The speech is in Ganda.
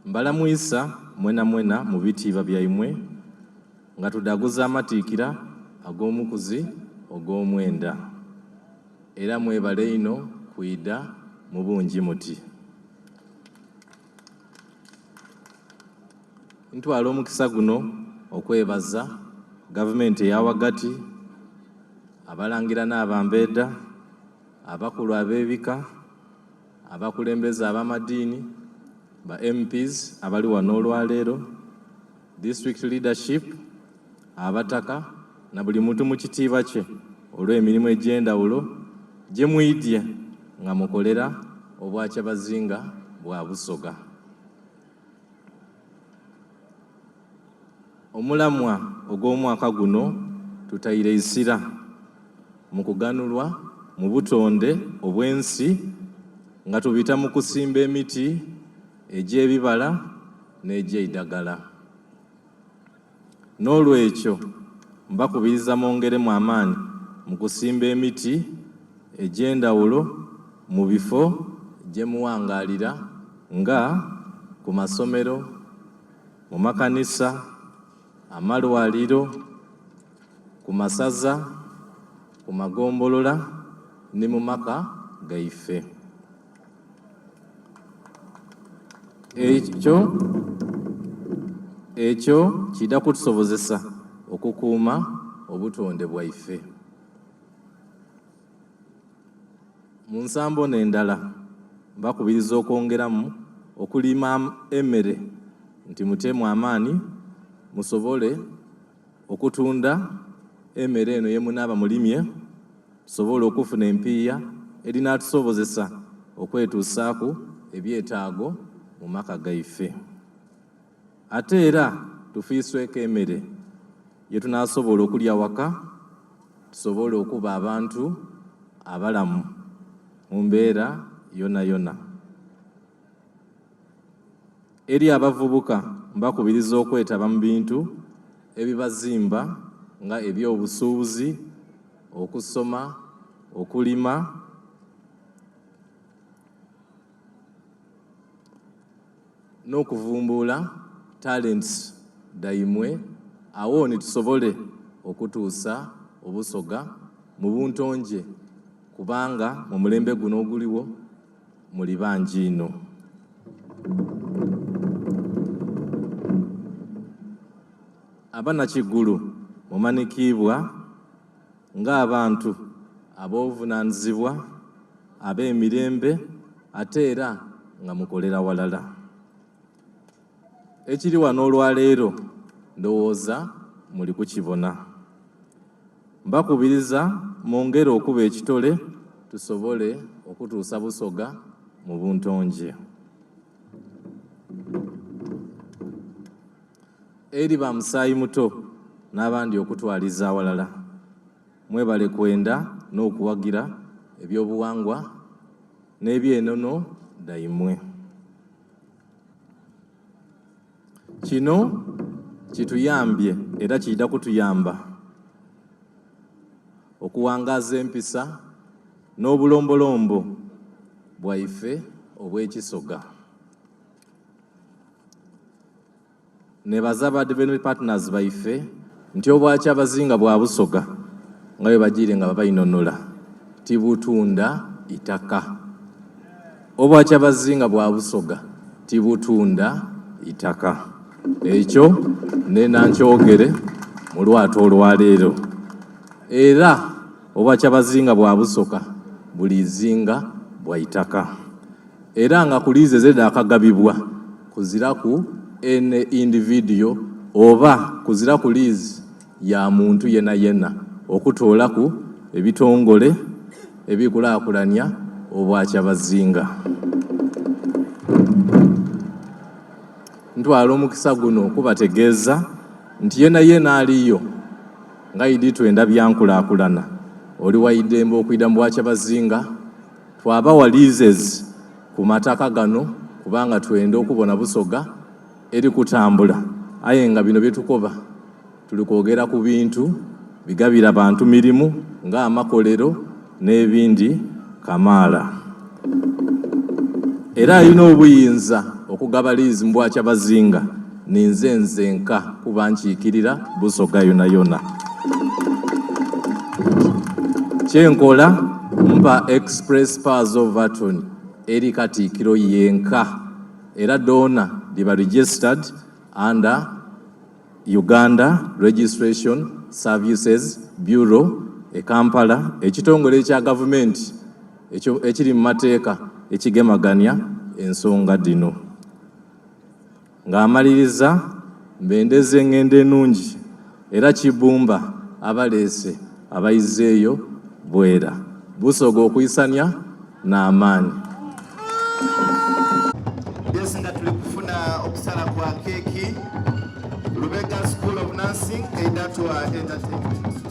Mbalamwisa mwena mwena mu bitiibwa byammwe nga tudaguza amatikkira ag'omukuzi ogw'omwenda era mwebale ino kwida mu bungi muti. Ntwala omukisa guno okwebaza gavumenti eya wagati, abalangira n'abambeeda, abakulu ab'ebika, abakulembeze ab'amadiini, ba MPs abali wano olwaleero, district leadership, abataka na buli muntu mu kitiibwa kye olw'emirimu egy'endawulo gye mwidye nga mukolera Obwakyabazinga bwa Busoga. Omulamwa ogw'omwaka guno tutayire isira mu kuganulwa mu butonde obw'ensi nga tubita mu kusimba emiti egy'ebibala n'egy'eddagala. N'olwekyo mbakubiriza mwongeremu amaanyi mu kusimba emiti egy'endawulo mu bifo gye muwangaalira nga ku masomero, mu makanisa, amalwaliro, ku masaza, ku magombolola ne mu maka gaife. Ekyo kida kutusobozesa okukuuma obutonde bwaife. Mu nsambo n'endala mbakubiriza okwongeramu okulima emmere nti mutemu amaanyi musobole okutunda emmere eno ye munaaba mulimye, tusobole okufuna empiiya erinaatusobozesa okwetuusaaku ebyetaago mu maka gaife. Ate era tufiisweko emmere ye tunaasobola okulya waka, tusobole okuba abantu abalamu mu mbeera yona yona. Eri abavubuka mbakubiriza okwetaba mu bintu ebibazimba nga eby'obusuubuzi, okusoma, okulima, n'okuvumbula talents daimwe awo ne tusobole okutuusa Obusoga mu buntonje kubanga mu mulembe guno oguliwo muli bangi ino. Abanakiggulu mumanikibwa ng'abantu ab'obuvunaanyizibwa, ab'emirembe, ate era nga mukolera walala. Ekiri wano olwaleero ndowooza muli kukibona. Mbakubiriza mwongere okuba ekitole tusobole okutuusa Busoga mu buntonje. Eri ba musaayi muto n'abandi okutwaliza awalala, mwebale kwenda n'okuwagira ebyobuwangwa n'ebyenono daimwe. Kino kituyambye era kiyita kutuyamba okuwangaaza empisa n'obulombolombo bwaife obw'ekisoga. Nebaza abadde partners baife nti Obwakyabazinga bwa Busoga nga bwe bagiire nga babayinonola tibutunda ttaka. Obwakyabazinga bwa Busoga tibutunda ttaka. Ekyo nena nkyogere mu lwato olwaleero. Era Obwakyabazinga bwa Busoga buli zinga bwa ttaka. Era nga ku liizi ezedda akagabibwa kuzira ku ene individual oba kuzira ku liizi ya muntu yena yena okutoolaku ebitongole ebikulaakulanya Obwakyabazinga. Ntwala omukisa guno okubategeeza nti yena yena aliyo nga idi twenda byankulaakulana oli waidembe okuyida mu Bwakyabazinga twaba walizezi ku mataka gano kubanga twenda okubona Busoga eri kutambula. Aye nga bino byetukoba tuli kwogera ku bintu bigabira abantu mirimu nga amakolero n'ebindi kamaala. Era alina obuyinza okugaba liizi mu Bwakyabazinga ninze nzenka kuba nkiikirira Busoga yona yona. Kyenkola mpa express powers of attorney eri Katikkiro yenka era dona liba registered under Uganda Registration Services Bureau e Kampala, ekitongole ekya gavumenti ekiri mu mateeka ekigemaganya ensonga dino. Ng'amaliriza mbendeze engende ennungi era kibumba abaleese abayizeeyo bwera Busoga okuyisanya n'amaanyi. Nga tuli kufuna okusala kwa keeki Lubega School of Nursing Entertainment.